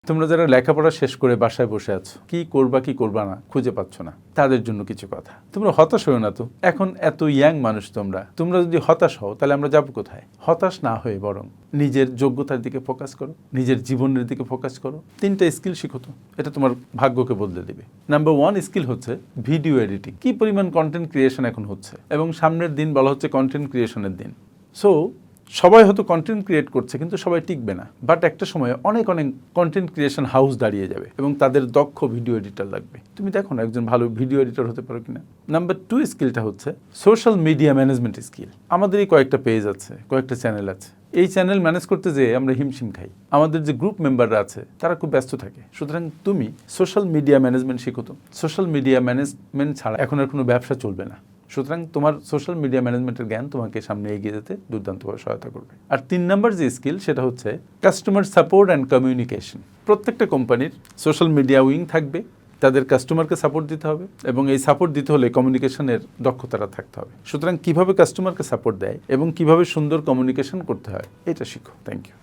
তোমরা যারা লেখাপড়া শেষ করে বাসায় বসে আছো, কি করবা না খুঁজে পাচ্ছ না, তাদের জন্য কিছু কথা। তোমরা হতাশ হও না তো। এখন এত ইয়াং মানুষ তোমরা যদি হতাশ হও তাহলে আমরা যাবো কোথায়? হতাশ না হয়ে বরং নিজের যোগ্যতার দিকে ফোকাস করো, নিজের জীবনের দিকে ফোকাস করো। 3টা স্কিল শিখো তো, এটা তোমার ভাগ্যকে বদলে দিবে। নাম্বার 1 স্কিল হচ্ছে ভিডিও এডিটিং। কি পরিমাণ কন্টেন্ট ক্রিয়েশন এখন হচ্ছে, এবং সামনের দিন বলা হচ্ছে কন্টেন্ট ক্রিয়েশনের দিন। সো সবাই হয়তো কন্টেন্ট ক্রিয়েট করছে, কিন্তু সবাই টিকবে না। বাট একটা সময় অনেক কন্টেন্ট ক্রিয়েশন হাউস দাঁড়িয়ে যাবে এবং তাদের দক্ষ ভিডিও এডিটর লাগবে। তুমি দেখো না একজন ভালো ভিডিও এডিটর হতে পারো কিনা। নাম্বার 2 স্কিলটা হচ্ছে সোশ্যাল মিডিয়া ম্যানেজমেন্ট স্কিল। আমাদেরই কয়েকটা পেজ আছে, কয়েকটা চ্যানেল আছে। এই চ্যানেল ম্যানেজ করতে যেয়ে আমরা হিমশিম খাই। আমাদের যে গ্রুপ মেম্বাররা আছে তারা খুব ব্যস্ত থাকে। সুতরাং তুমি সোশ্যাল মিডিয়া ম্যানেজমেন্ট শিখো তো। সোশ্যাল মিডিয়া ম্যানেজমেন্ট ছাড়া এখন আর কোনো ব্যবসা চলবে না। সুতরাং তোমার সোশ্যাল মিডিয়া ম্যানেজমেন্টের জ্ঞান তোমাকে সামনে এগিয়ে যেতে দুর্দান্তভাবে সহায়তা করবে। আর 3 নাম্বার যে স্কিল সেটা হচ্ছে কাস্টমার সাপোর্ট অ্যান্ড কমিউনিকেশন। প্রত্যেকটা কোম্পানির সোশ্যাল মিডিয়া উইং থাকবে, তাদের কাস্টমারকে সাপোর্ট দিতে হবে, এবং এই সাপোর্ট দিতে হলে কমিউনিকেশনের দক্ষতাটা থাকতে হবে। সুতরাং কিভাবে কাস্টমারকে সাপোর্ট দেয় এবং কিভাবে সুন্দর কমিউনিকেশন করতে হয় এটা শিখো। Thank you.